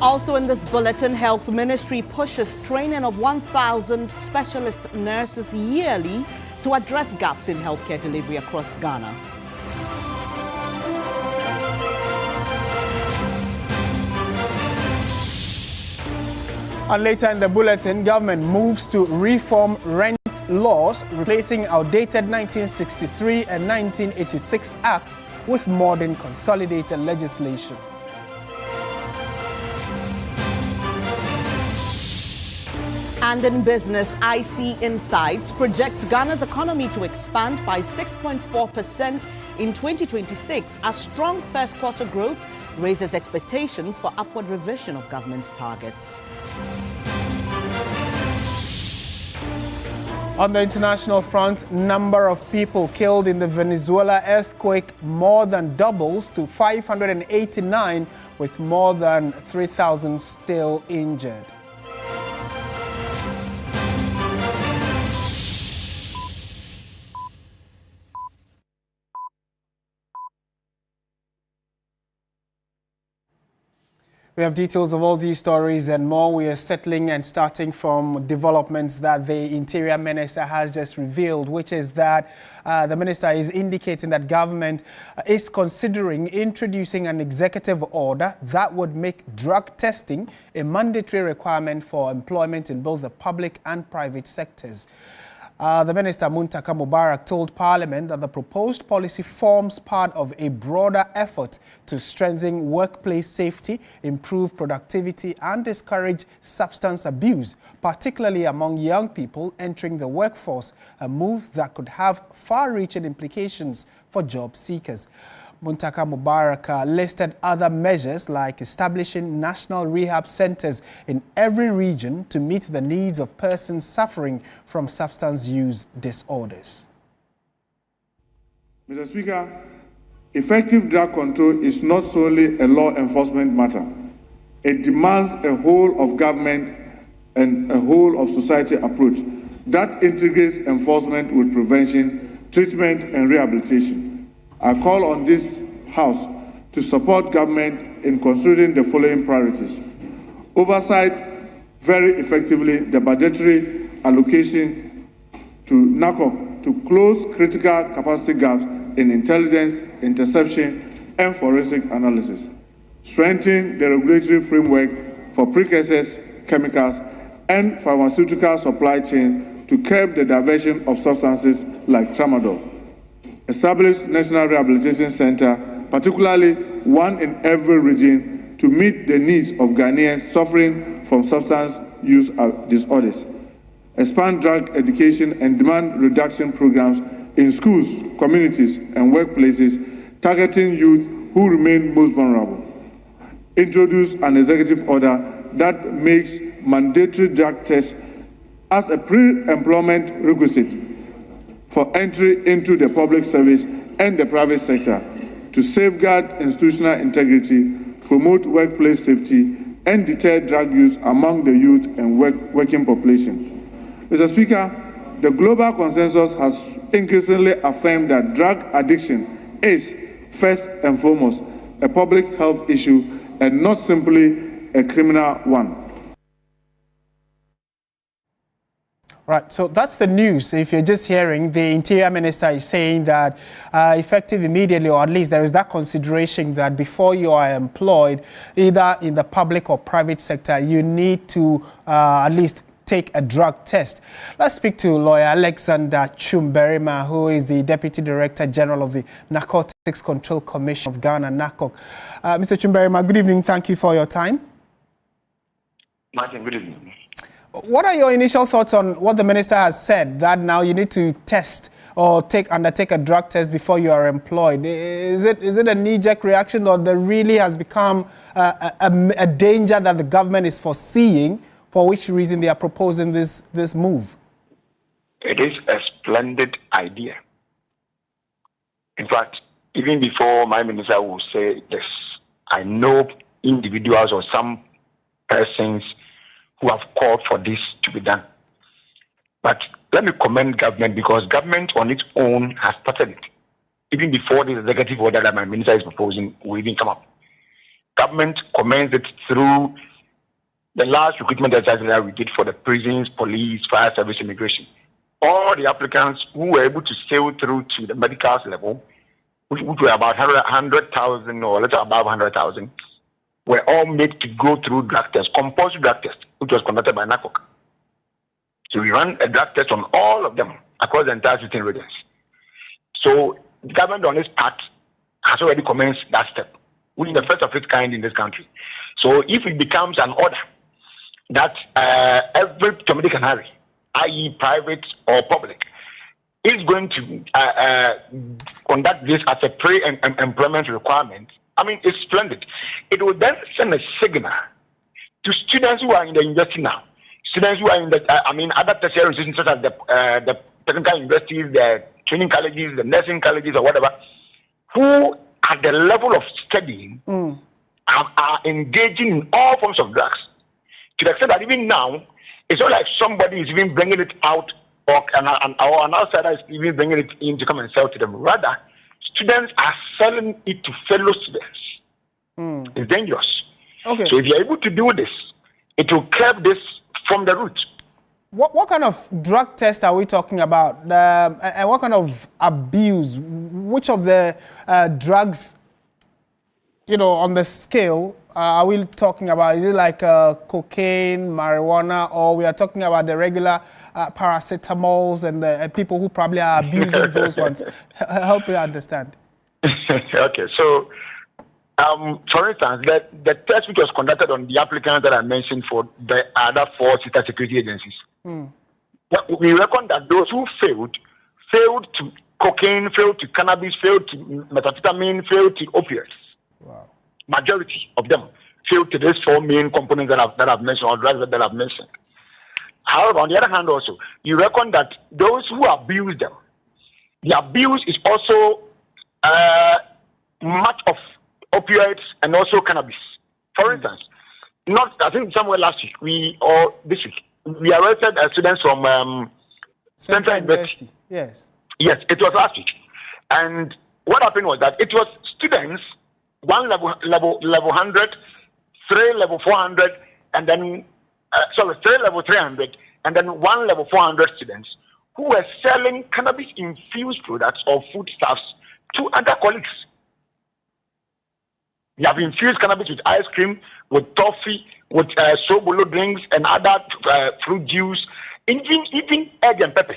Also in this bulletin, Health Ministry pushes training of 1,000 specialist nurses yearly to address gaps in healthcare delivery across Ghana. And later in the bulletin, government moves to reform rent laws, replacing outdated 1963 and 1986 acts with modern consolidated legislation. And in business, IC Insights projects Ghana's economy to expand by 6.4% in 2026 as strong first quarter growth raises expectations for upward revision of government's targets. On the international front, number of people killed in the Venezuela earthquake more than doubles to 589, with more than 3,000 still injured. We have details of all these stories and more. We are settling and starting from developments that the Interior Minister has just revealed, which is that the Minister is indicating that government is considering introducing an executive order that would make drug testing a mandatory requirement for employment in both the public and private sectors. The Minister, Muntaka Mubarak, told Parliament that the proposed policy forms part of a broader effort to strengthen workplace safety, improve productivity, and discourage substance abuse, particularly among young people entering the workforce, a move that could have far-reaching implications for job seekers. Muntaka Mubarak listed other measures like establishing national rehab centers in every region to meet the needs of persons suffering from substance use disorders. Mr. Speaker, effective drug control is not solely a law enforcement matter. It demands a whole of government and a whole of society approach that integrates enforcement with prevention, treatment, and rehabilitation. I call on this House to support government in considering the following priorities: oversight very effectively the budgetary allocation to NACOC to close critical capacity gaps in intelligence, interception, and forensic analysis; strengthen the regulatory framework for precursors, chemicals, and pharmaceutical supply chain to curb the diversion of substances like tramadol; establish National Rehabilitation Center, particularly one in every region, to meet the needs of Ghanaians suffering from substance use disorders; expand drug education and demand reduction programs in schools, communities, and workplaces, targeting youth who remain most vulnerable; introduce an executive order that makes mandatory drug tests as a pre-employment requisite for entry into the public service and the private sector to safeguard institutional integrity, promote workplace safety, and deter drug use among the youth and working population. Mr. Speaker, the global consensus has increasingly affirmed that drug addiction is, first and foremost, a public health issue and not simply a criminal one. Right, so that's the news. If you're just hearing, the Interior Minister is saying that effective immediately, or at least there is that consideration that before you are employed, either in the public or private sector, you need to at least take a drug test. Let's speak to lawyer Alexander Chumberima, who is the Deputy Director General of the Narcotics Control Commission of Ghana, NACOC. Mr. Chumberima, good evening. Thank you for your time. Martin, good evening. What are your initial thoughts on what the minister has said, that now you need to test or undertake a drug test before you are employed? Is it a knee-jerk reaction, or there really has become a danger that the government is foreseeing, for which reason they are proposing this move? It is a splendid idea. In fact, even before my minister will say this, I know individuals or some persons who have called for this to be done. But let me commend government, because government on its own has started it. Even before this executive order that my minister is proposing will even come up. Government commends it through the last recruitment exercise that we did for the prisons, police, fire service, immigration, all the applicants who were able to sail through to the medical level, which were about 100,000 or a little above 100,000, were all made to go through drug tests, compulsory drug test, which was conducted by NACOC. So we ran a drug test on all of them across the entire 16 regions. So the government on its part has already commenced that step, which is the first of its kind in this country. So if it becomes an order that every Tomidi Canary, i.e. private or public, is going to conduct this as a pre-employment requirement, I mean, it's splendid. It will then send a signal to students who are in the university now, students who are in the, other tertiary institutions such as the technical universities, the training colleges, the nursing colleges, or whatever, who at the level of studying are engaging in all forms of drugs. To the extent that even now, it's not like somebody is even bringing it out or an outsider is even bringing it in to come and sell to them. Rather, students are selling it to fellow students. It's dangerous. Okay. So if you're able to do this, it will curb this from the root. What kind of drug test are we talking about? And what kind of abuse? Which of the drugs, on the scale, are we talking about? Is it like cocaine, marijuana, or we are talking about the regular paracetamols and the people who probably are abusing those ones? Help me understand. Okay, so for instance, the test which was conducted on the applicants that I mentioned for the other 4 sister security agencies, we reckon that those who failed to cocaine, failed to cannabis, failed to methamphetamine, failed to opioids. Wow. Majority of them failed to these 4 main components that I've mentioned, or drugs that I've mentioned. However, on the other hand also, you reckon that those who abuse them, the abuse is also much of opioids and also cannabis. For instance, I think somewhere last week or this week, we arrested students from Central University. Yes. Yes, it was last week. And what happened was that it was students, one level 100, 3 level 400, and then 3 level 300, and then 1 level 400 students who were selling cannabis infused products or foodstuffs to other colleagues. They have infused cannabis with ice cream, with toffee, with sobolo drinks and other fruit juice, even egg and pepper.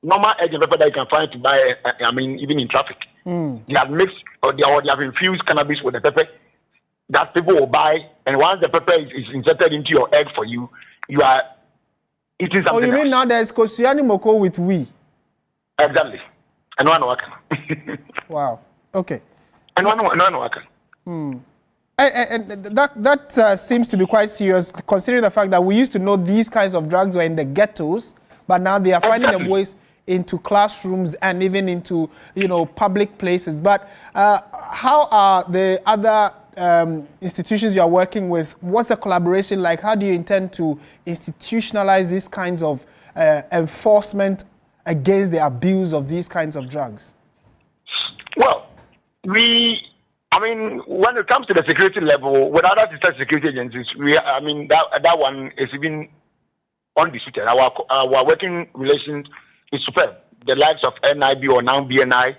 Normal egg and pepper that you can find to buy, even in traffic. They have mixed or they have infused cannabis with the pepper that people will buy, and once the pepper is inserted into your egg for you, you are eating something. Oh, you mean now there's Kosiani Moko with we? Exactly. And one worker. Wow. Okay. And one worker. And that seems to be quite serious, considering the fact that we used to know these kinds of drugs were in the ghettos, but now they are finding them ways into classrooms and even into public places. But how are the other institutions you are working with? What's the collaboration like? How do you intend to institutionalize these kinds of enforcement against the abuse of these kinds of drugs? Well, when it comes to the security level, with other sister security agencies, that one is even undisputed. Our working relations is superb. The likes of NIB or now BNI,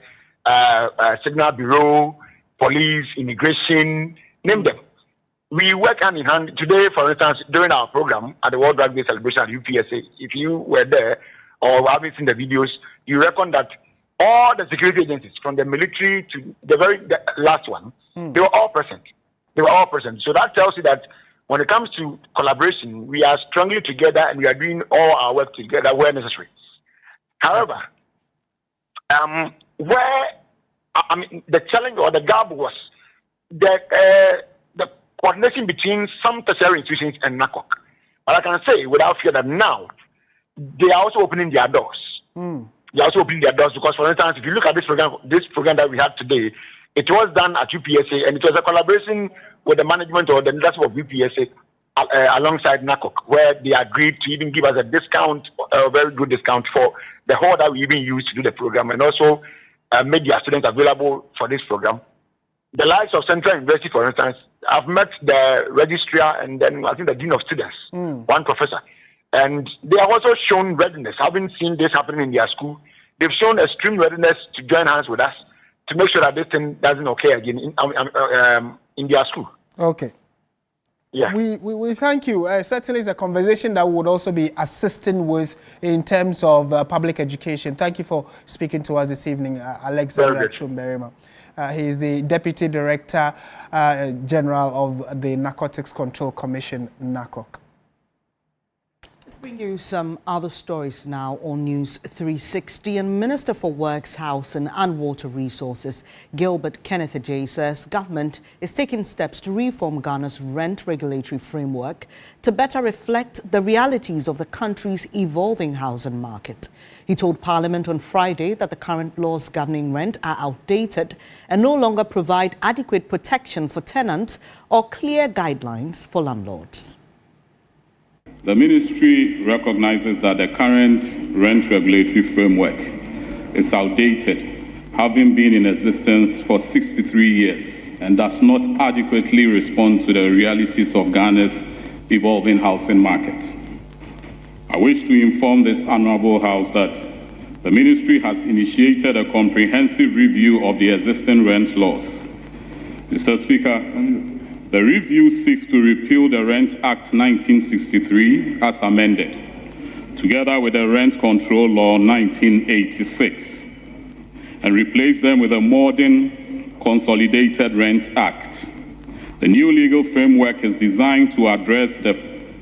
Signal Bureau, police, immigration, name them. We work hand in hand. Today, for instance, during our program at the World Drug Day celebration at UPSA, if you were there or haven't seen the videos, you reckon that all the security agencies, from the military to the last one, they were all present. So that tells you that when it comes to collaboration, we are strongly together and we are doing all our work together where necessary. However, the challenge or the gap was the coordination between some tertiary institutions and NACOC. But I can say without fear that now they are also opening their doors. They are also opening their doors because, for instance, if you look at this program that we have today, it was done at UPSA and it was a collaboration with the management or the leadership of UPSA alongside NACOC, where they agreed to even give us a discount, a very good discount for the whole that we even used to do the program, and also made their students available for this program. The likes of Central University, for instance, I've met the registrar and then I think the dean of students, one professor, and they have also shown readiness. Having seen this happening in their school, they've shown extreme readiness to join hands with us to make sure that this thing doesn't occur again in their school. Okay. Yeah. We thank you. Certainly it's a conversation that we would also be assisting with in terms of public education. Thank you for speaking to us this evening, Alexander Chumberima. He is the Deputy Director General of the Narcotics Control Commission, NARCOC. Let's bring you some other stories now on News 360. And Minister for Works, Housing and Water Resources, Gilbert Kenneth Ajay, says government is taking steps to reform Ghana's rent regulatory framework to better reflect the realities of the country's evolving housing market. He told Parliament on Friday that the current laws governing rent are outdated and no longer provide adequate protection for tenants or clear guidelines for landlords. The ministry recognizes that the current rent regulatory framework is outdated, having been in existence for 63 years, and does not adequately respond to the realities of Ghana's evolving housing market. I wish to inform this honorable House that the ministry has initiated a comprehensive review of the existing rent laws. Mr. Speaker, the review seeks to repeal the Rent Act 1963 as amended, together with the Rent Control Law 1986, and replace them with a modern Consolidated Rent Act. The new legal framework is designed to address the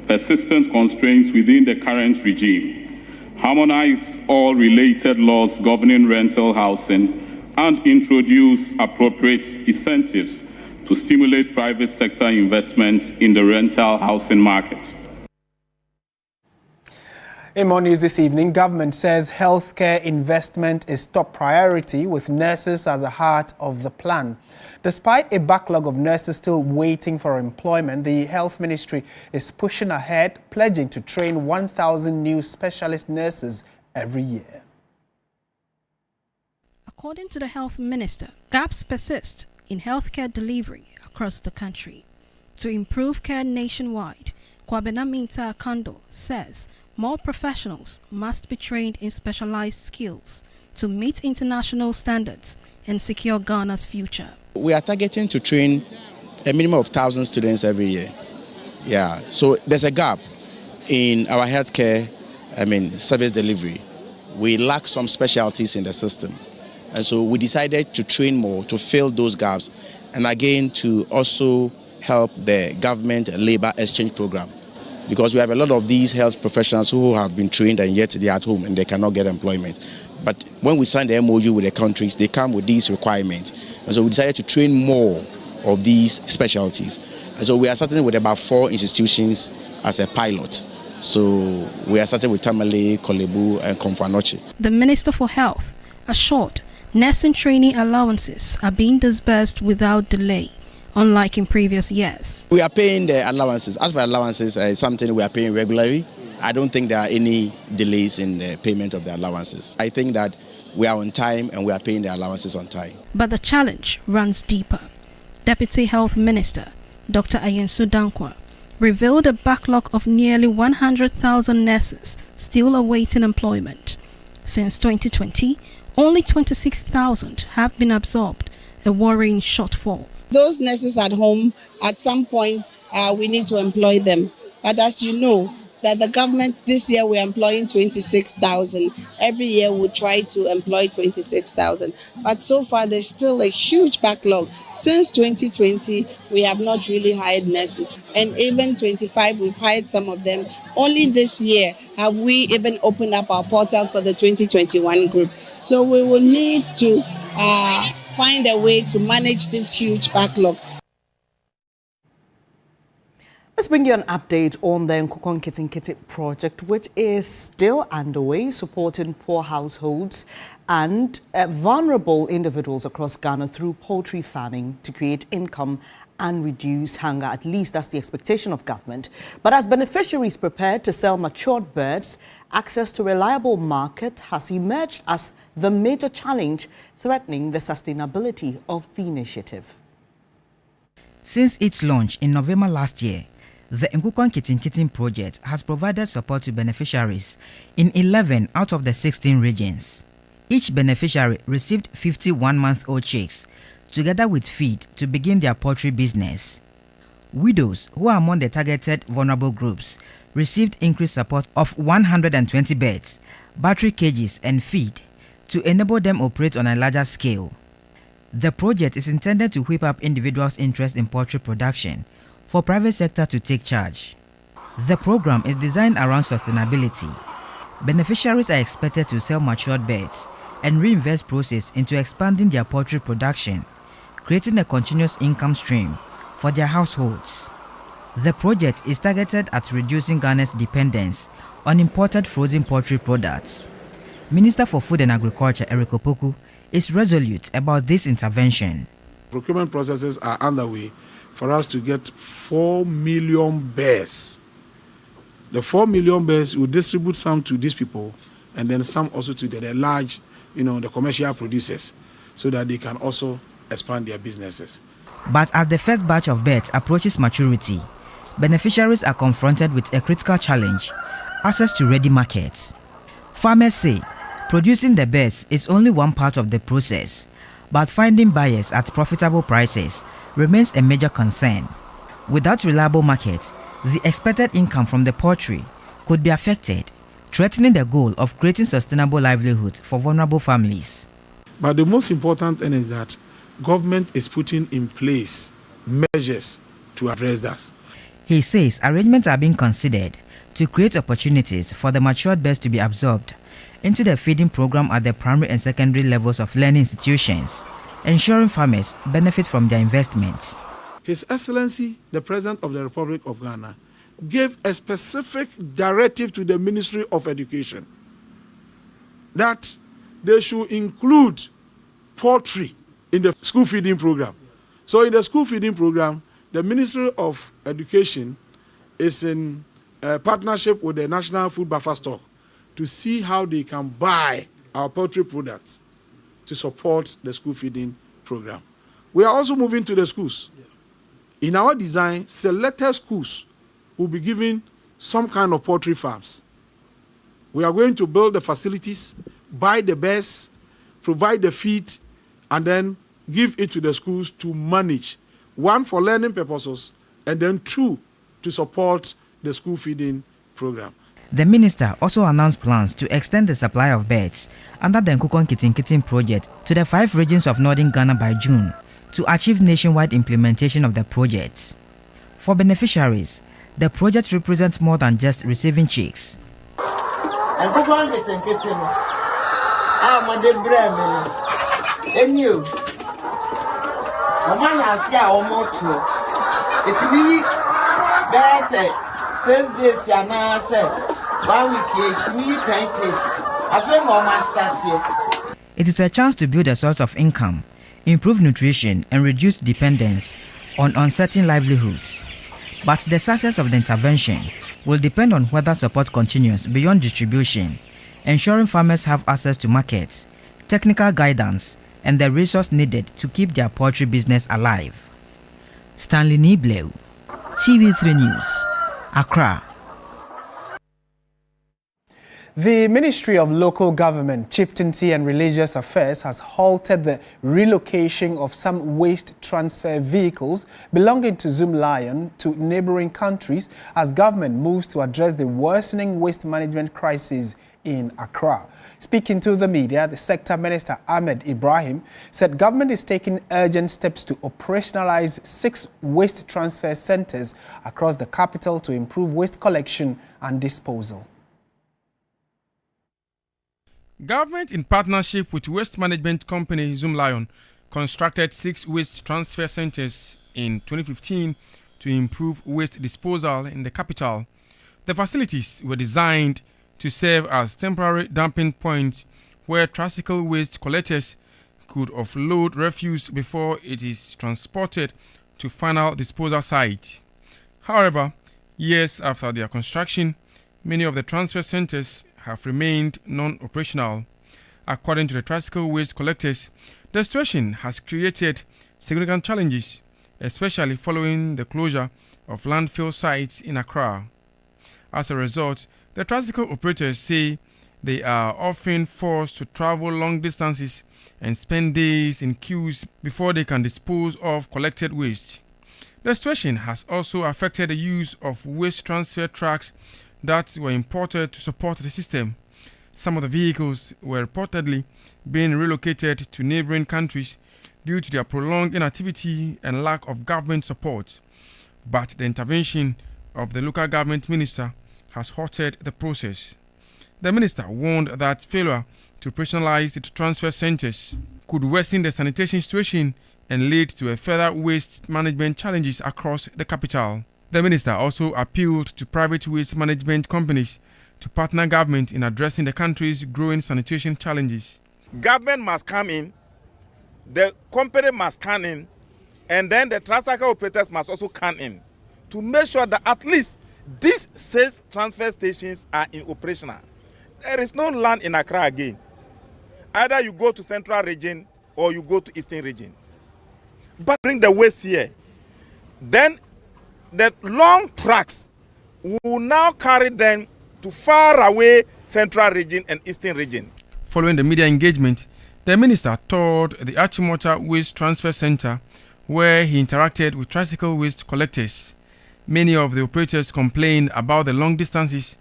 persistent constraints within the current regime, harmonize all related laws governing rental housing, and introduce appropriate incentives to stimulate private sector investment in the rental housing market. In more news this evening, government says healthcare investment is top priority with nurses at the heart of the plan. Despite a backlog of nurses still waiting for employment, the Health Ministry is pushing ahead, pledging to train 1,000 new specialist nurses every year. According to the Health Minister, gaps persist in healthcare delivery across the country. To improve care nationwide, Kwabena Minta Akando says more professionals must be trained in specialized skills to meet international standards and secure Ghana's future. We are targeting to train a minimum of 1,000 students every year. Yeah, so there's a gap in our healthcare, service delivery. We lack some specialties in the system. And so we decided to train more to fill those gaps and again to also help the government labor exchange program, because we have a lot of these health professionals who have been trained and yet they are at home and they cannot get employment. But when we sign the MOU with the countries, they come with these requirements. And so we decided to train more of these specialties. And so we are starting with about 4 institutions as a pilot. So we are starting with Tamale, Kolebu and Komfanoche. The Minister for Health assured nursing training allowances are being disbursed without delay, unlike in previous years. We are paying the allowances. As for allowances, it's something we are paying regularly. I don't think there are any delays in the payment of the allowances. I think that we are on time and we are paying the allowances on time. But the challenge runs deeper. Deputy Health Minister Dr. Ayensu Dankwa revealed a backlog of nearly 100,000 nurses still awaiting employment. Since 2020, only 26,000 have been absorbed, a worrying shortfall. Those nurses at home, at some point, we need to employ them. But as you know, that the government this year we're employing 26,000. Every year we try to employ 26,000. But so far there's still a huge backlog. Since 2020, we have not really hired nurses. And even 25, we've hired some of them. Only this year have we even opened up our portals for the 2021 group. So we will need to find a way to manage this huge backlog. Let's bring you an update on the Nkukon Kitinkiti project, which is still underway, supporting poor households and vulnerable individuals across Ghana through poultry farming to create income and reduce hunger. At least that's the expectation of government. But as beneficiaries prepare to sell matured birds, access to reliable market has emerged as the major challenge threatening the sustainability of the initiative. Since its launch in November last year, the Nkukwan Kitin Kitin project has provided support to beneficiaries in 11 out of the 16 regions. Each beneficiary received 50 one-month-old chicks, together with feed to begin their poultry business. Widows, who are among the targeted vulnerable groups, received increased support of 120 beds, battery cages and feed to enable them operate on a larger scale. The project is intended to whip up individuals' interest in poultry production for private sector to take charge. The program is designed around sustainability. Beneficiaries are expected to sell matured birds and reinvest proceeds into expanding their poultry production, creating a continuous income stream for their households. The project is targeted at reducing Ghana's dependence on imported frozen poultry products. Minister for Food and Agriculture Eric Opoku is resolute about this intervention. Procurement processes are underway for us to get 4 million bears. The 4 million bears will distribute some to these people and then some also to the large, the commercial producers, so that they can also expand their businesses. But as the first batch of birds approaches maturity, beneficiaries are confronted with a critical challenge: access to ready markets. Farmers say producing the birds is only one part of the process, but finding buyers at profitable prices remains a major concern. Without reliable market, the expected income from the poultry could be affected, threatening the goal of creating sustainable livelihood for vulnerable families. But the most important thing is that government is putting in place measures to address that. He says arrangements are being considered to create opportunities for the matured birds to be absorbed into the feeding program at the primary and secondary levels of learning institutions, ensuring farmers benefit from their investment. His Excellency, the President of the Republic of Ghana, gave a specific directive to the Ministry of Education that they should include poultry in the school feeding program. So in the school feeding program, the Ministry of Education is in partnership with the National Food Buffer Stock to see how they can buy our poultry products to support the school feeding program. We are also moving to the schools. In our design, selected schools will be given some kind of poultry farms. We are going to build the facilities, buy the birds, provide the feed, and then give it to the schools to manage. One, for learning purposes, and then two, to support the school feeding program. The minister also announced plans to extend the supply of birds under the Nkukwan Kitin Kitin project to the 5 regions of northern Ghana by June to achieve nationwide implementation of the project. For beneficiaries, the project represents more than just receiving chicks. Nkukwan Kitin Kitin, made breme, and you, woman has ya almost true. It's me, there's a same days, Yana said. 1 week, 10 plates. I feel more master here. It is a chance to build a source of income, improve nutrition, and reduce dependence on uncertain livelihoods. But the success of the intervention will depend on whether support continues beyond distribution, ensuring farmers have access to markets, technical guidance, and the resource needed to keep their poultry business alive. Stanley Nibleu, TV3 News, Accra. The Ministry of Local Government, Chieftaincy and Religious Affairs has halted the relocation of some waste transfer vehicles belonging to Zoomlion to neighboring countries as government moves to address the worsening waste management crisis in Accra. Speaking to the media, the Sector Minister Ahmed Ibrahim said government is taking urgent steps to operationalize 6 waste transfer centers across the capital to improve waste collection and disposal. Government, in partnership with waste management company Zoomlion, constructed 6 waste transfer centers in 2015 to improve waste disposal in the capital. The facilities were designed to serve as temporary dumping points where tricycle waste collectors could offload refuse before it is transported to final disposal sites. However, years after their construction, many of the transfer centers have remained non-operational. According to the tricycle waste collectors, the situation has created significant challenges especially following the closure of landfill sites in Accra. As a result, the tricycle operators say they are often forced to travel long distances and spend days in queues before they can dispose of collected waste. The situation has also affected the use of waste transfer trucks that were imported to support the system. Some of the vehicles were reportedly being relocated to neighboring countries due to their prolonged inactivity and lack of government support. But the intervention of the local government minister has halted the process. The minister warned that failure to operationalize the transfer centers could worsen the sanitation situation and lead to a further waste management challenges across the capital. The minister also appealed to private waste management companies to partner government in addressing the country's growing sanitation challenges. Government must come in, the company must come in, and then the tricycle operators must also come in to make sure that at least these 6 transfer stations are in operational. There is no land in Accra again. Either you go to Central Region or you go to Eastern Region. But bring the waste here. Then the long trucks will now carry them to far away Central Region and Eastern Region. Following the media engagement, the minister toured the Achimota Waste Transfer Center where he interacted with tricycle waste collectors. Many of the operators complained about the long distances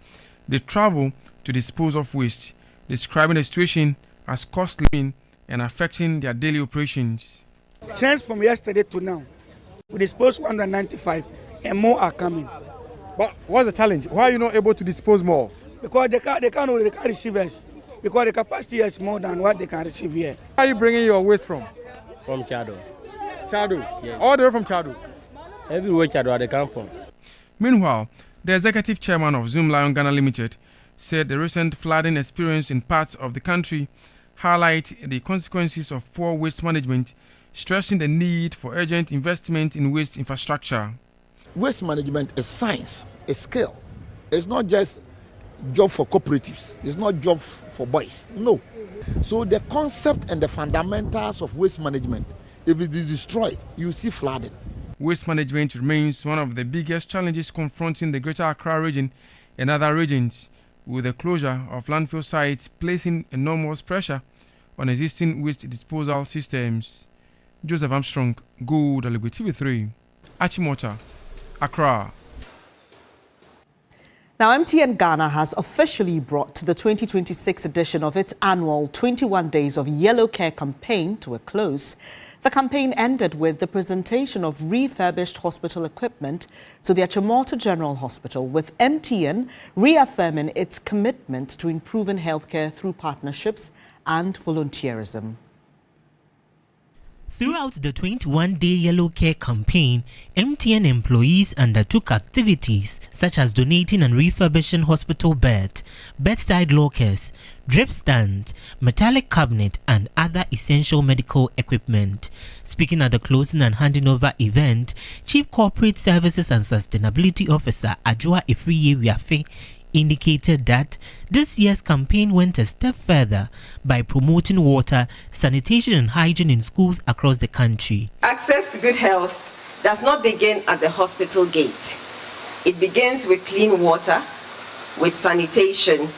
they travel to dispose of waste, describing the situation as costly and affecting their daily operations. Since from yesterday to now, we disposed 195 and more are coming. But what's the challenge? Why are you not able to dispose more? Because they can't receive us. Because the capacity is more than what they can receive here. Where are you bringing your waste from? From Chado. Chado? Yes. All the way from Chado? Everywhere Chado they come from. Meanwhile, the executive chairman of Zoom Lion Ghana Limited said the recent flooding experience in parts of the country highlight the consequences of poor waste management, stressing the need for urgent investment in waste infrastructure. Waste management is science, a skill. It's not just job for cooperatives. It's not job for boys. No. So the concept and the fundamentals of waste management, if it is destroyed, you see flooding. Waste management remains one of the biggest challenges confronting the Greater Accra region and other regions, with the closure of landfill sites placing enormous pressure on existing waste disposal systems. Joseph Armstrong, Gold Aligwe TV3, Achimota, Accra. Now, MTN Ghana has officially brought the 2026 edition of its annual 21 Days of Yellow Care campaign to a close. The campaign ended with the presentation of refurbished hospital equipment to the Achimota General Hospital, with MTN reaffirming its commitment to improving healthcare through partnerships and volunteerism. Throughout the 21-day Yellow Care campaign, MTN employees undertook activities such as donating and refurbishing hospital beds, bedside lockers, drip stands, metallic cabinet, and other essential medical equipment. Speaking at the closing and handing over event, Chief Corporate Services and Sustainability Officer Adjoa Ifriye Wiafe indicated that this year's campaign went a step further by promoting water, sanitation and hygiene in schools across the country. Access to good health does not begin at the hospital gate. It begins with clean water, with sanitation,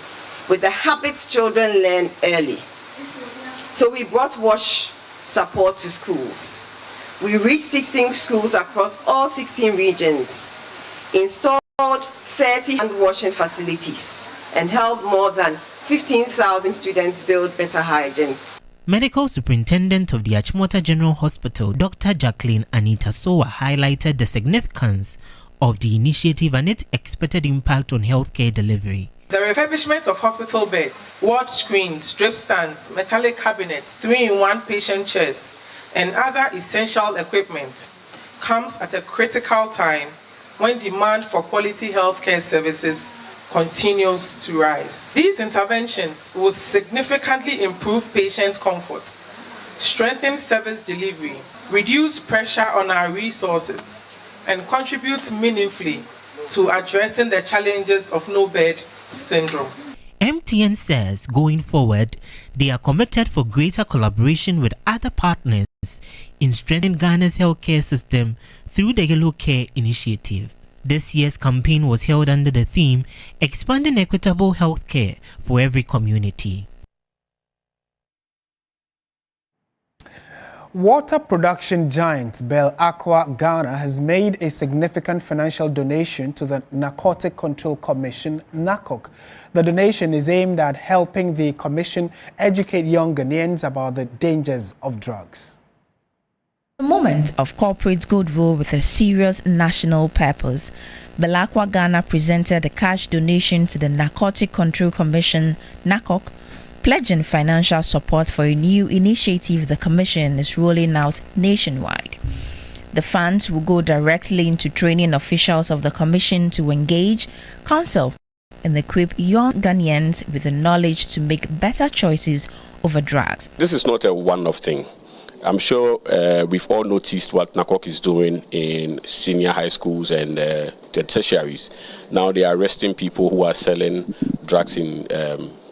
with the habits children learn early. So we brought wash support to schools. We reached 16 schools across all 16 regions, installed 30 hand washing facilities, and helped more than 15,000 students build better hygiene. Medical Superintendent of the Achimota General Hospital, Dr. Jacqueline Anita Sowa, highlighted the significance of the initiative and its expected impact on healthcare delivery. The refurbishment of hospital beds, ward screens, drip stands, metallic cabinets, 3-in-1 patient chairs, and other essential equipment comes at a critical time when demand for quality healthcare services continues to rise. These interventions will significantly improve patient comfort, strengthen service delivery, reduce pressure on our resources, and contribute meaningfully to addressing the challenges of no-bed syndrome. MTN says going forward, they are committed for greater collaboration with other partners in strengthening Ghana's healthcare system through the Yellow Care Initiative. This year's campaign was held under the theme Expanding Equitable Healthcare for Every Community. Water production giant Bell Aqua Ghana has made a significant financial donation to the Narcotic Control Commission, NACOC. The donation is aimed at helping the commission educate young Ghanaians about the dangers of drugs. A moment of corporate goodwill with a serious national purpose. Bell Aqua Ghana presented a cash donation to the Narcotic Control Commission, NACOC, pledging financial support for a new initiative the Commission is rolling out nationwide. The funds will go directly into training officials of the Commission to engage, counsel, and equip young Ghanaians with the knowledge to make better choices over drugs. This is not a one-off thing. I'm sure we've all noticed what NACOC is doing in senior high schools and the tertiaries. Now they are arresting people who are selling drugs in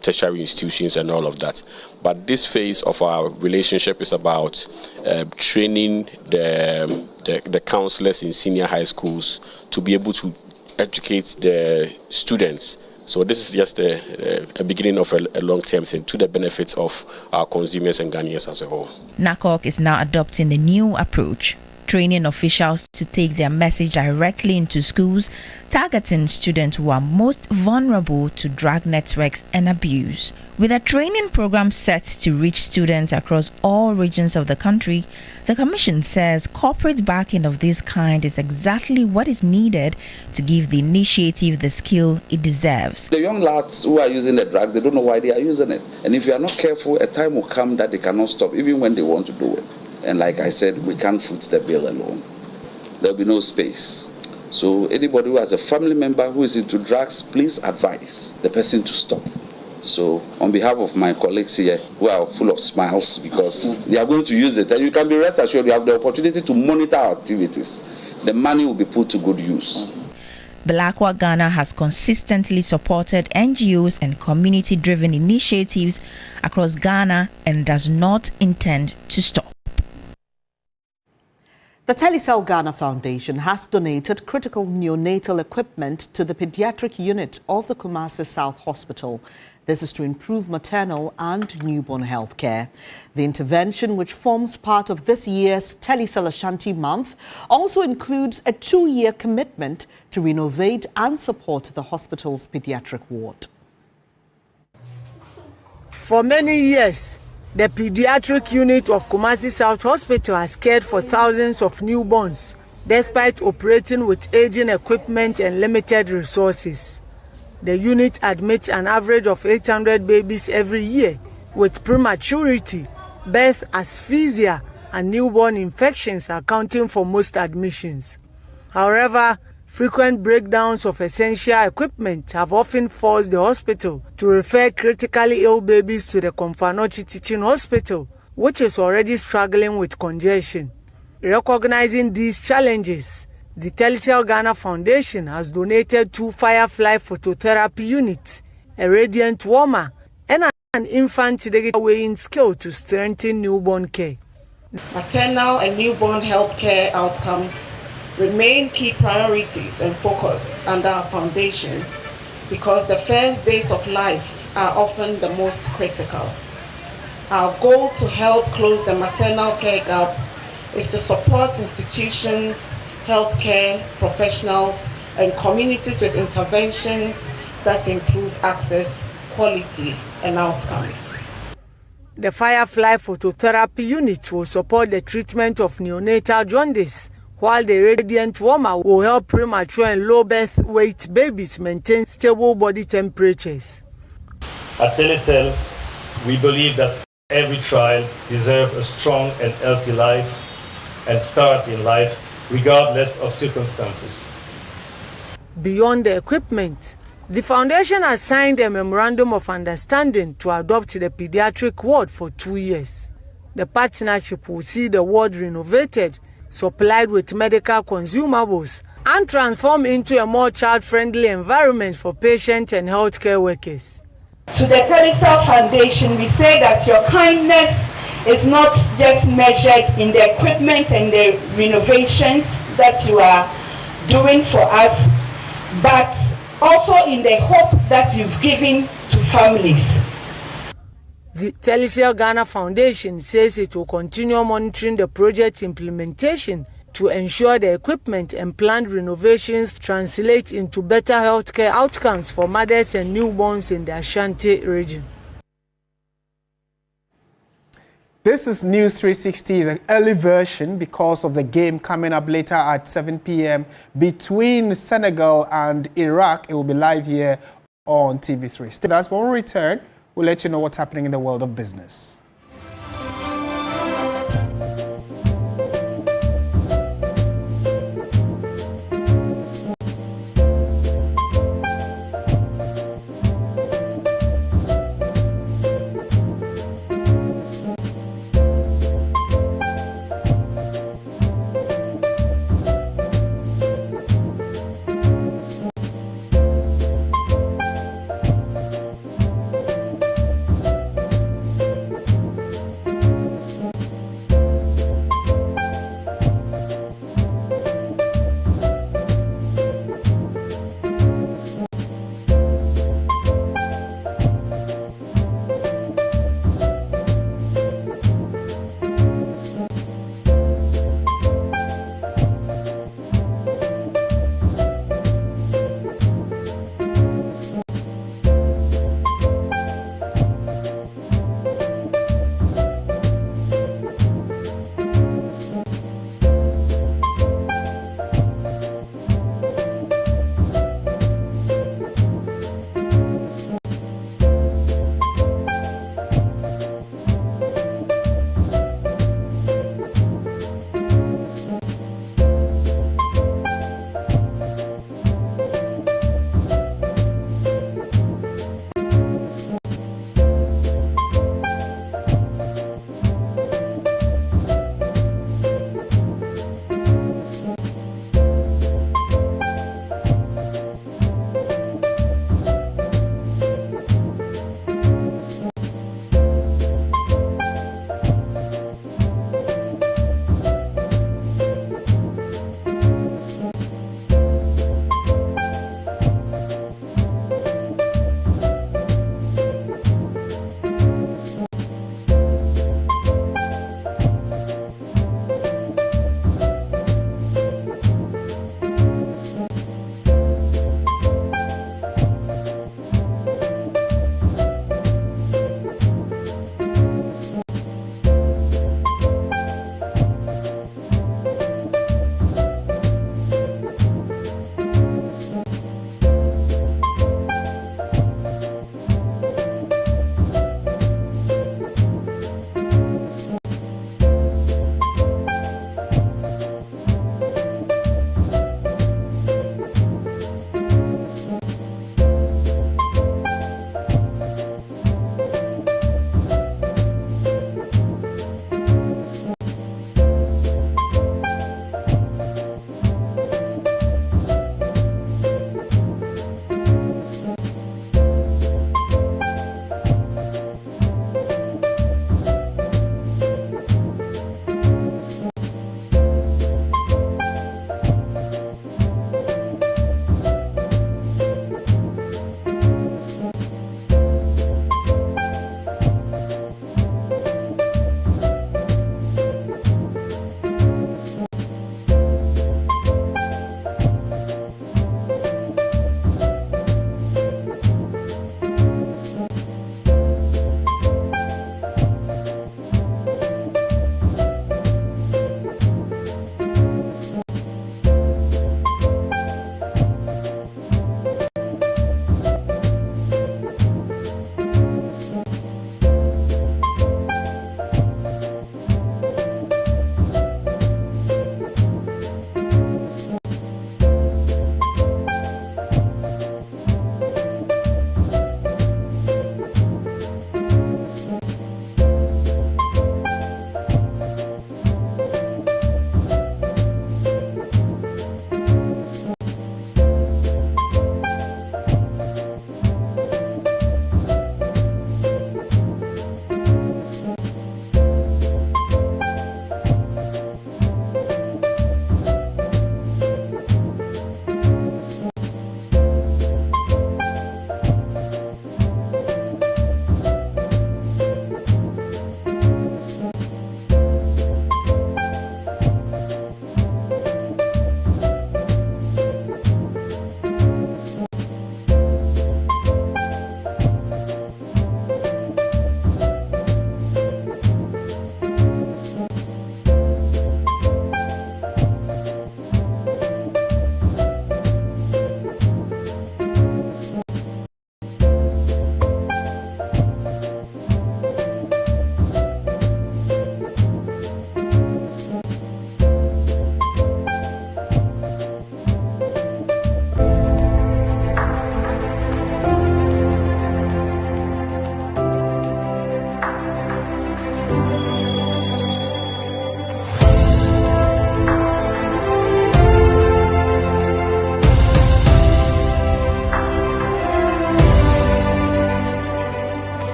tertiary institutions and all of that. But this phase of our relationship is about training the counselors in senior high schools to be able to educate the students. So this is just a beginning of a long-term thing to the benefits of our consumers and Ghanaians as a whole. NACOC is now adopting a new approach, training officials to take their message directly into schools, targeting students who are most vulnerable to drug networks and abuse. With a training program set to reach students across all regions of the country, the Commission says corporate backing of this kind is exactly what is needed to give the initiative the skill it deserves. The young lads who are using the drugs, they don't know why they are using it. And if you are not careful, a time will come that they cannot stop, even when they want to do it. And like I said, we can't foot the bill alone. There will be no space. So anybody who has a family member who is into drugs, please advise the person to stop. So on behalf of my colleagues here, who are full of smiles because they are going to use it, and you can be rest assured you have the opportunity to monitor our activities. The money will be put to good use. Bell Aqua Ghana has consistently supported NGOs and community-driven initiatives across Ghana and does not intend to stop. The Telecel Ghana Foundation has donated critical neonatal equipment to the pediatric unit of the Kumasi South Hospital. This is to improve maternal and newborn health care. The intervention, which forms part of this year's Telecel Ashanti Month, also includes a 2-year commitment to renovate and support the hospital's pediatric ward. For many years, the pediatric unit of Kumasi South Hospital has cared for thousands of newborns, despite operating with aging equipment and limited resources. The unit admits an average of 800 babies every year, with prematurity, birth asphyxia, and newborn infections accounting for most admissions. However, frequent breakdowns of essential equipment have often forced the hospital to refer critically ill babies to the Komfanochi Teaching Hospital, which is already struggling with congestion. Recognizing these challenges, the Telecel Ghana Foundation has donated 2 Firefly phototherapy units, a radiant warmer, and an infant digital weighing scale to strengthen newborn care. Maternal and newborn health care outcomes remain key priorities and focus under our foundation because the first days of life are often the most critical. Our goal to help close the maternal care gap is to support institutions, healthcare professionals, and communities with interventions that improve access, quality, and outcomes. The Firefly phototherapy unit will support the treatment of neonatal jaundice, while the radiant warmer will help premature and low birth weight babies maintain stable body temperatures. At Telecel, we believe that every child deserves a strong and healthy life and start in life regardless of circumstances. Beyond the equipment, the foundation has signed a memorandum of understanding to adopt the pediatric ward for 2 years. The partnership will see the ward renovated, supplied with medical consumables, and transformed into a more child-friendly environment for patients and healthcare workers. To the Telecel Foundation, we say that your kindness is not just measured in the equipment and the renovations that you are doing for us, but also in the hope that you've given to families. The Telecel Ghana Foundation says it will continue monitoring the project implementation to ensure the equipment and planned renovations translate into better healthcare outcomes for mothers and newborns in the Ashanti region. This is News 360, an early version because of the game coming up later at 7 p.m. between Senegal and Iraq. It will be live here on TV3. Stay with us. When we return, we'll let you know what's happening in the world of business.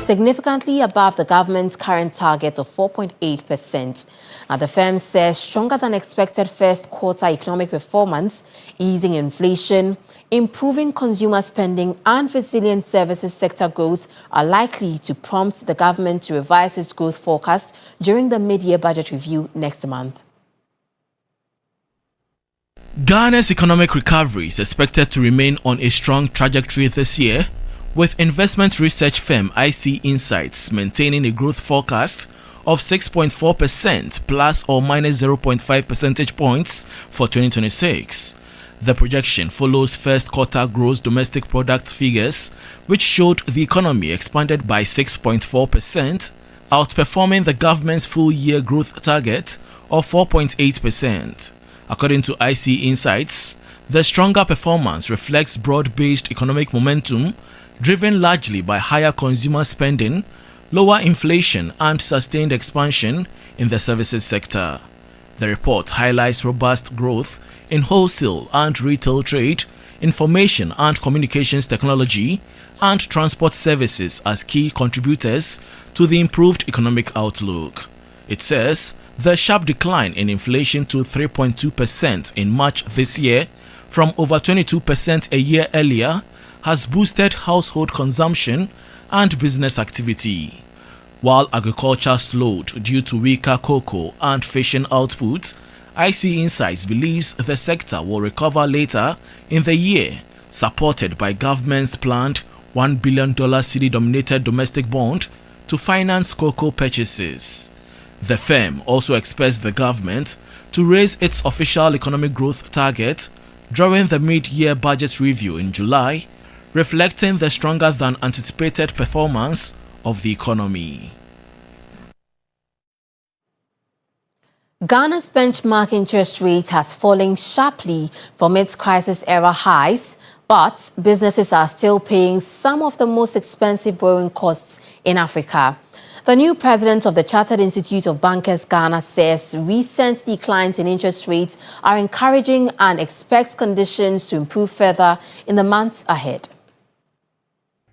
significantly above the government's current target of 4.8%. Now, the firm says stronger than expected first quarter economic performance, easing inflation, improving consumer spending and resilient services sector growth are likely to prompt the government to revise its growth forecast during the mid-year budget review next month. Ghana's economic recovery is expected to remain on a strong trajectory this year, with investment research firm IC Insights maintaining a growth forecast of 6.4% plus or minus 0.5 percentage points for 2026. The projection follows first quarter gross domestic product figures, which showed the economy expanded by 6.4%, outperforming the government's full-year growth target of 4.8%. According to IC Insights, the stronger performance reflects broad-based economic momentum driven largely by higher consumer spending, lower inflation and sustained expansion in the services sector. The report highlights robust growth in wholesale and retail trade, information and communications technology, and transport services as key contributors to the improved economic outlook. It says the sharp decline in inflation to 3.2% in March this year, from over 22% a year earlier, has boosted household consumption and business activity. While agriculture slowed due to weaker cocoa and fishing output, IC Insights believes the sector will recover later in the year, supported by government's planned $1 billion cedi-denominated domestic bond to finance cocoa purchases. The firm also expects the government to raise its official economic growth target during the mid-year budget review in July, reflecting the stronger than anticipated performance of the economy. Ghana's benchmark interest rate has fallen sharply from its crisis-era highs, but businesses are still paying some of the most expensive borrowing costs in Africa. The new president of the Chartered Institute of Bankers Ghana says recent declines in interest rates are encouraging and expects conditions to improve further in the months ahead.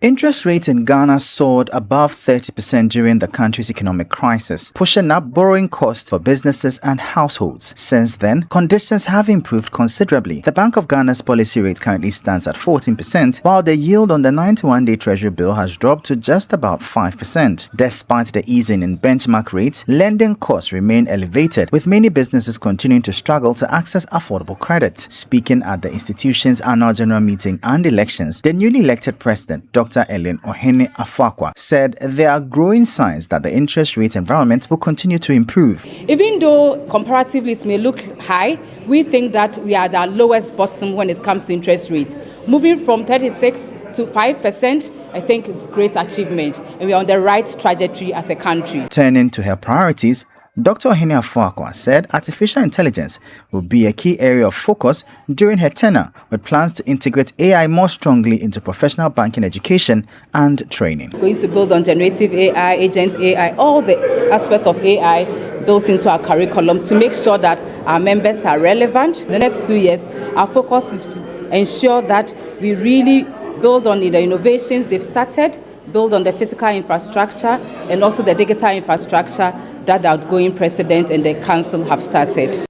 Interest rates in Ghana soared above 30% during the country's economic crisis, pushing up borrowing costs for businesses and households. Since then, conditions have improved considerably. The Bank of Ghana's policy rate currently stands at 14%, while the yield on the 91-day Treasury bill has dropped to just about 5%. Despite the easing in benchmark rates, lending costs remain elevated, with many businesses continuing to struggle to access affordable credit. Speaking at the institution's annual general meeting and elections, the newly elected president, Dr. Ellen Ohene Afakwa, said there are growing signs that the interest rate environment will continue to improve. Even though comparatively it may look high, we think that we are at our lowest bottom when it comes to interest rates. Moving from 36 to 5%, I think is a great achievement, and we are on the right trajectory as a country. Turning to her priorities, Dr. Ohene Afakwa said artificial intelligence will be a key area of focus during her tenure, with plans to integrate AI more strongly into professional banking education and training. Going to build on generative AI, agent AI, all the aspects of AI built into our curriculum to make sure that our members are relevant. In the next 2 years, our focus is to ensure that we really build on the innovations they've started, build on the physical infrastructure and also the digital infrastructure that the outgoing president and the council have started.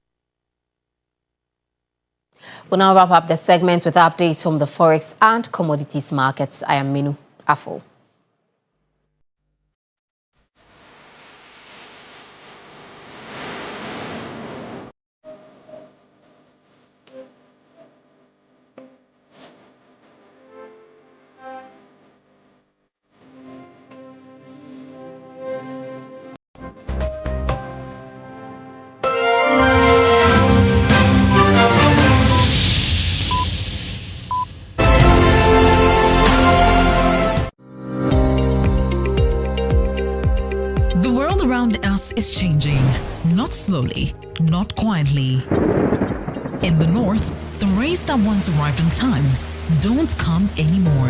We'll now wrap up the segment with updates from the forex and commodities markets. I am Minu Afo. Is changing, not slowly, not quietly. In the north, the rains that once arrived on time don't come anymore.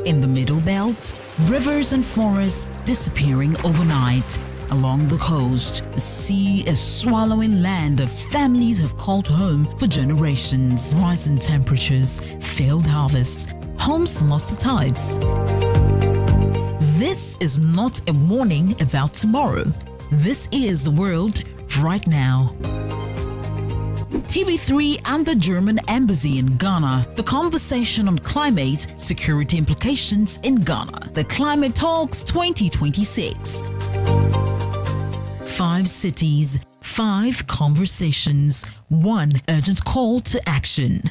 In the middle belt, rivers and forests disappearing overnight. Along the coast, the sea is swallowing land that families have called home for generations. Rising temperatures, failed harvests, homes lost to tides. This is not a warning about tomorrow. This is the world right now. TV3 and the German Embassy in Ghana. The conversation on climate security implications in Ghana. The Climate Talks 2026. 5 cities, 5 conversations, 1 urgent call to action.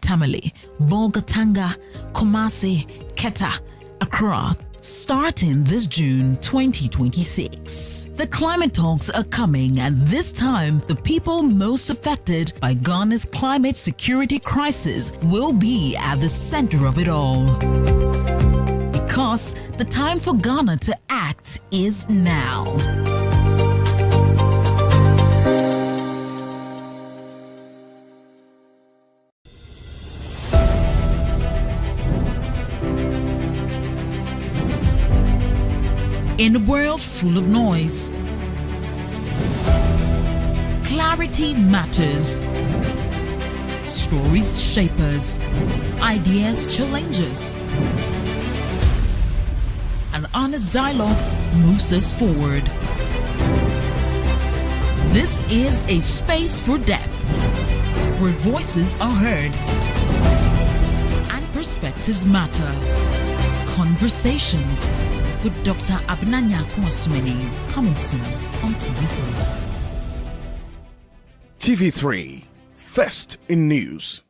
Tamale, Bolgatanga, Kumasi, Keta, Accra. Starting this June 2026. The climate talks are coming, and this time the people most affected by Ghana's climate security crisis will be at the center of it all. Because the time for Ghana to act is now. In a world full of noise, clarity matters. Stories shape us, ideas challenge us. An honest dialogue moves us forward. This is a space for depth, where voices are heard and perspectives matter. Conversations with Dr. Abnanya Kwasmeni, coming soon on TV3. TV3, first in news.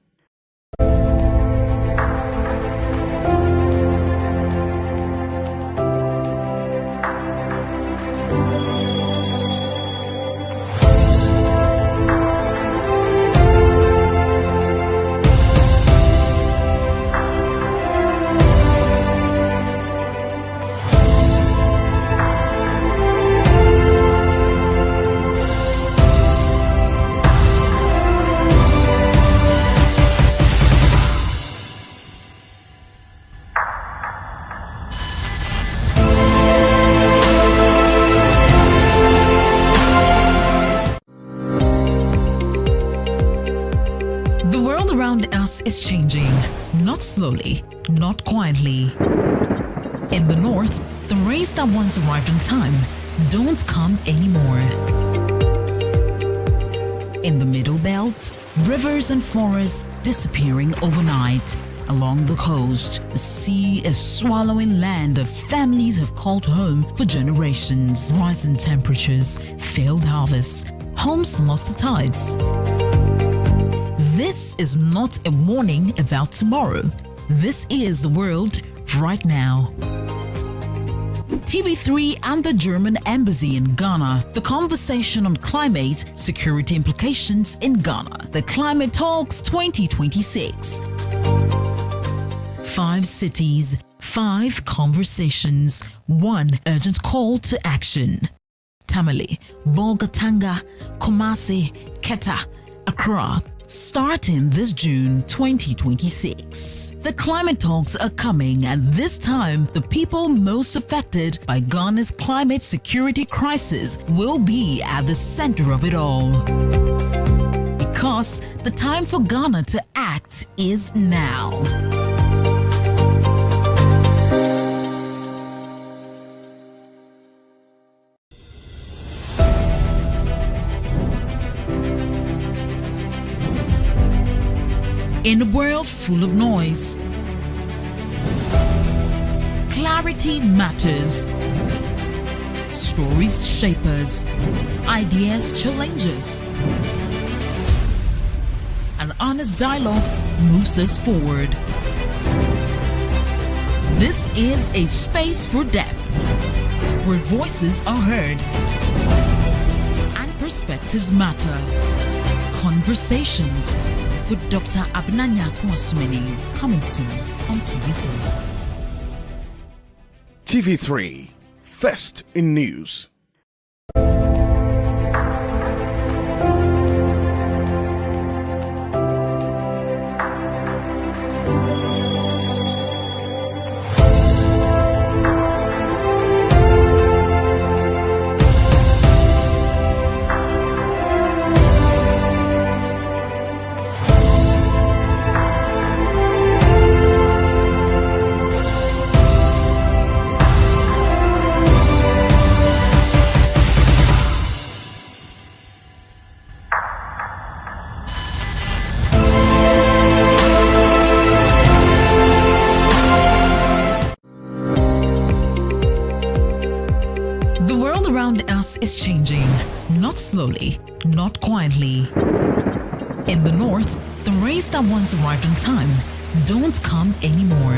Is changing, not slowly, not quietly. In the north, the rains that once arrived on time don't come anymore. In the middle belt, rivers and forests disappearing overnight. Along the coast, the sea is swallowing land that families have called home for generations. Rising temperatures, failed harvests, homes lost to tides. This is not a warning about tomorrow. This is the world right now. TV3 and the German Embassy in Ghana. The conversation on climate security implications in Ghana. The Climate Talks 2026. 5 cities, 5 conversations, 1 urgent call to action. Tamale, Bolgatanga, Kumasi, Keta, Accra. Starting this June 2026. The climate talks are coming, and this time the people most affected by Ghana's climate security crisis will be at the center of it all. Because the time for Ghana to act is now. In a world full of noise, clarity matters. Stories shape us, ideas challenge us. An honest dialogue moves us forward. This is a space for depth, where voices are heard and perspectives matter. Conversations with Dr. Abnanya Kwasmeni, coming soon on TV3. TV3, first in news. us is changing, not slowly, not quietly. In the north, the rains that once arrived on time don't come anymore.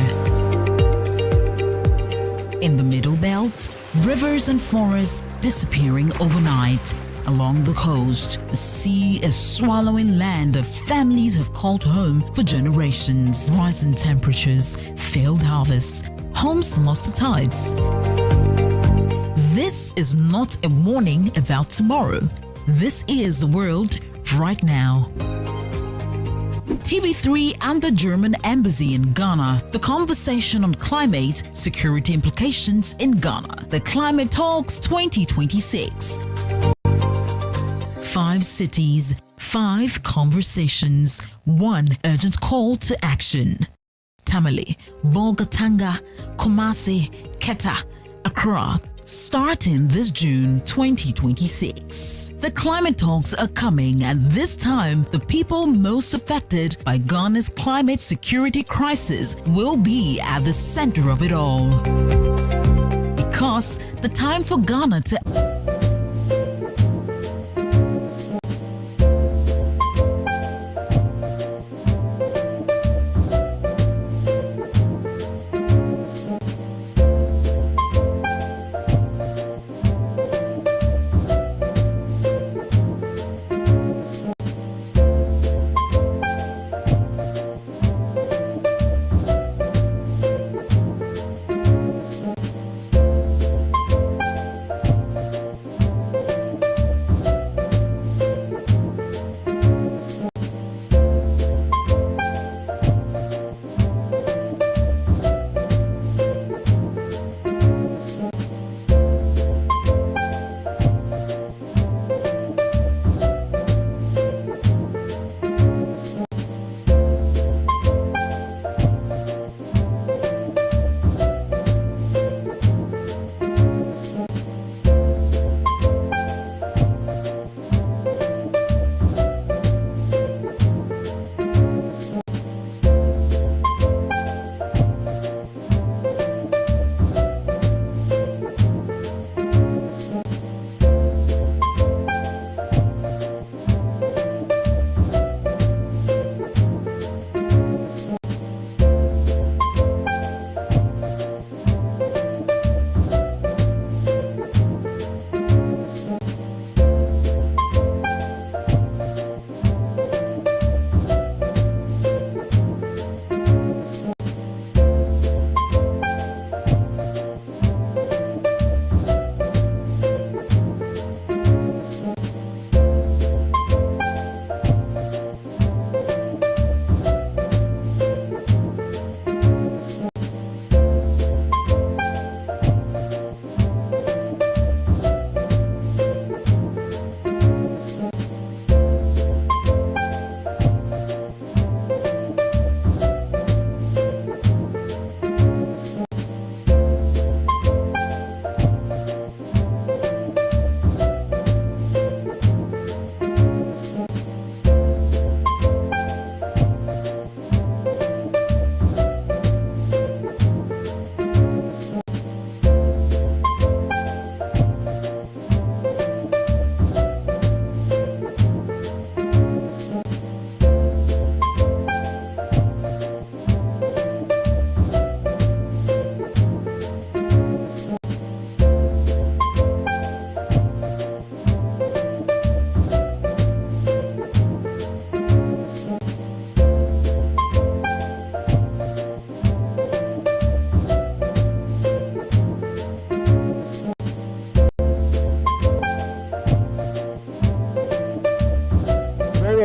In the middle belt, rivers and forests disappearing overnight. Along the coast, the sea is swallowing land that families have called home for generations. Rising temperatures, failed harvests, homes lost to tides. This is not a warning about tomorrow. This is the world right now. TV3 and the German Embassy in Ghana. The conversation on climate security implications in Ghana. The Climate Talks 2026. 5 cities, 5 conversations, 1 urgent call to action. Tamale, Bolgatanga, Kumasi, Keta, Accra. Starting this June 2026. The climate talks are coming, and this time, the people most affected by Ghana's climate security crisis will be at the center of it all. Because the time for Ghana to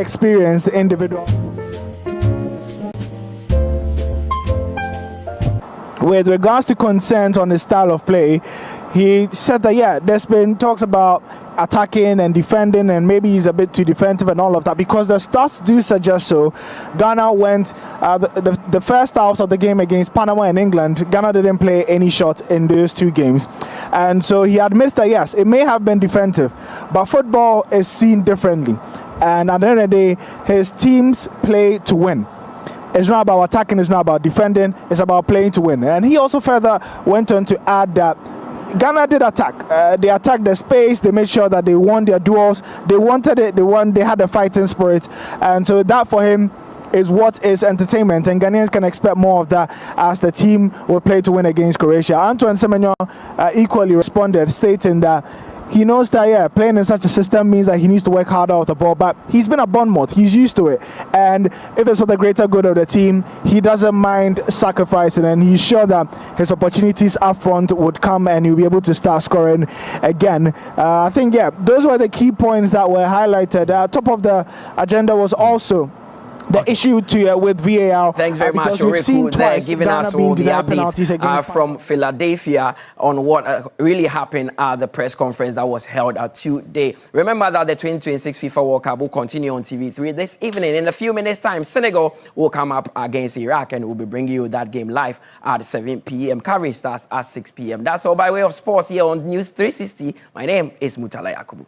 experienced individual. With regards to concerns on his style of play, he said that, there's been talks about attacking and defending, and maybe he's a bit too defensive and all of that, because the stats do suggest so. Ghana went, the first half of the game against Panama and England, Ghana didn't play any shot in those 2 games. And so he admits that, yes, it may have been defensive, but football is seen differently. And at the end of the day, his teams play to win. It's not about attacking, it's not about defending, it's about playing to win. And he also further went on to add that Ghana did attack. They attacked the space. They made sure that they won their duels. They wanted it. They won. They had the fighting spirit, and so that for him is what is entertainment, and Ghanaians can expect more of that as the team will play to win against Croatia. Antoine Semenyo equally responded, stating that he knows that playing in such a system means that he needs to work harder off the ball, but he's been at Bournemouth, he's used to it, and if it's for the greater good of the team, he doesn't mind sacrificing, and he's sure that his opportunities up front would come and he'll be able to start scoring again. I think those were the key points that were highlighted. Top of the agenda was also the issue with VAR. Thanks very much, Oriku, there giving us all the updates from Philadelphia on what really happened at the press conference that was held today. Remember that the 2026 FIFA World Cup will continue on TV3 this evening. In a few minutes' time, Senegal will come up against Iraq, and we'll be bringing you that game live at 7 p.m. Coverage starts at 6 p.m. That's all by way of sports here on News 360. My name is Mutala Yakubu.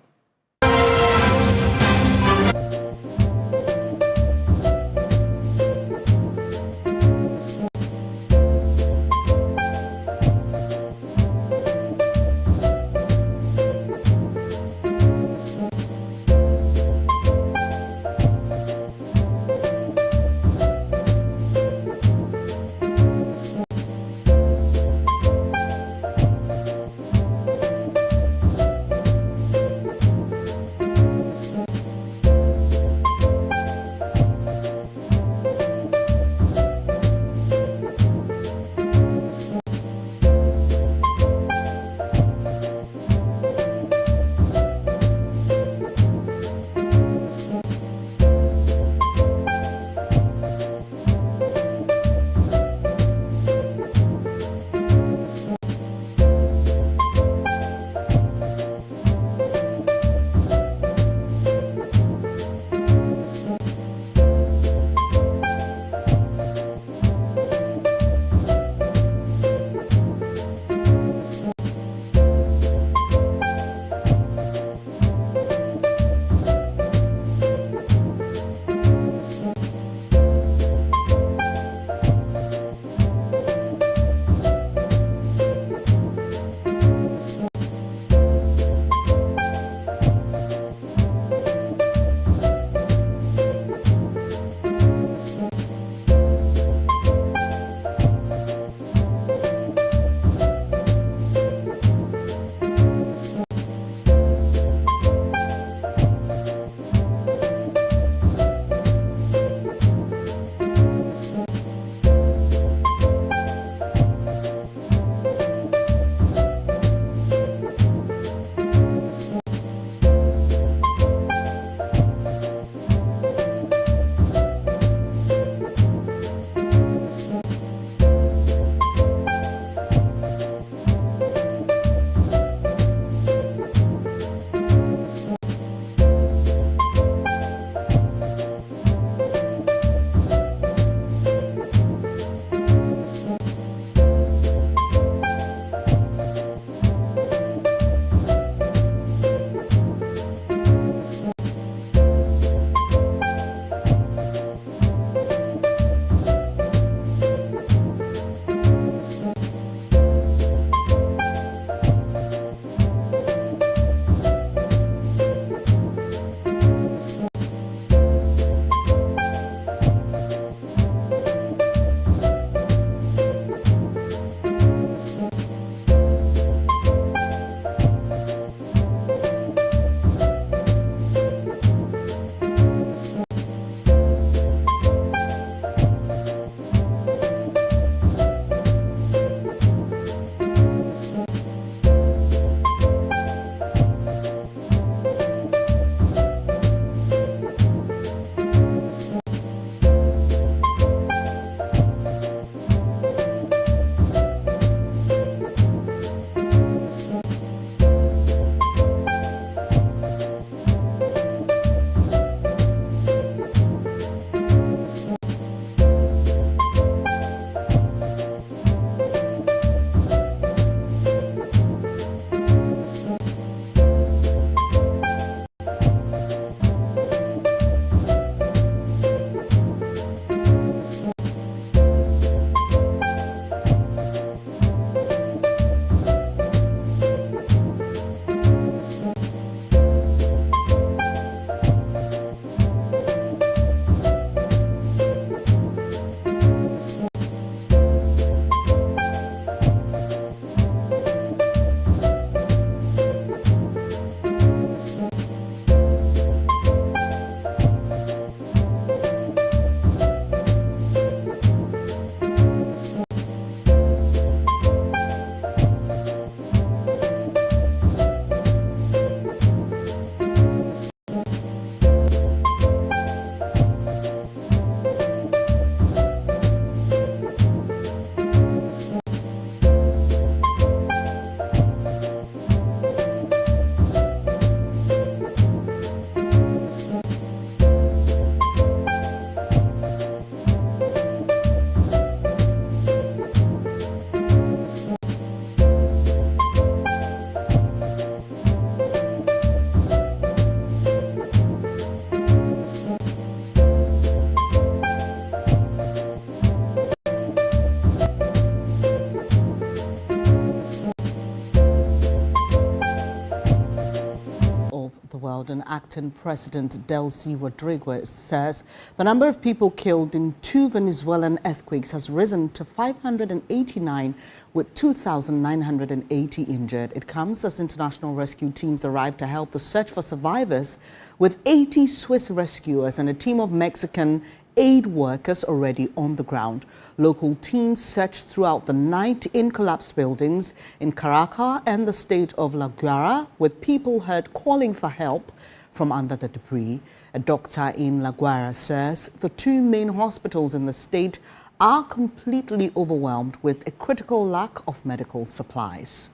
acting president Delcy Rodriguez says the number of people killed in 2 Venezuelan earthquakes has risen to 589, with 2,980 injured. It comes as international rescue teams arrive to help the search for survivors, with 80 Swiss rescuers and a team of Mexican aid workers already on the ground. Local teams searched throughout the night in collapsed buildings in Caracas and the state of La Guaira, with people heard calling for help from under the debris. A doctor in La Guaira says the 2 main hospitals in the state are completely overwhelmed with a critical lack of medical supplies.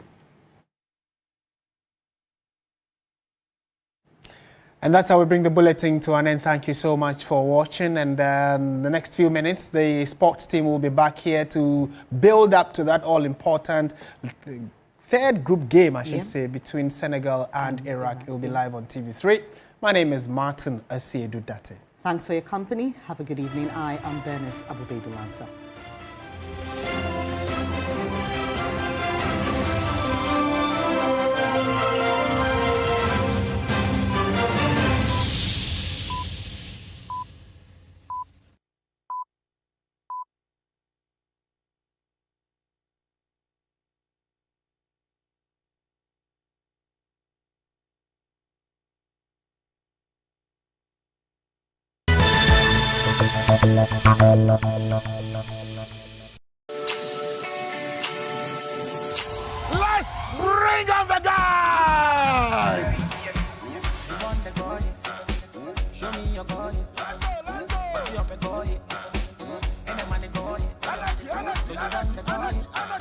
And that's how we bring the bulletin to an end. Thank you so much for watching. And the next few minutes, the sports team will be back here to build up to that all-important third group game, I should say, between Senegal and Iraq. It will be live on TV3. My name is Martin Asiedu Date. Thanks for your company. Have a good evening. I am Bernice Abubedu-Lansa. Let's bring on the guys! Show me your boy. Let's go.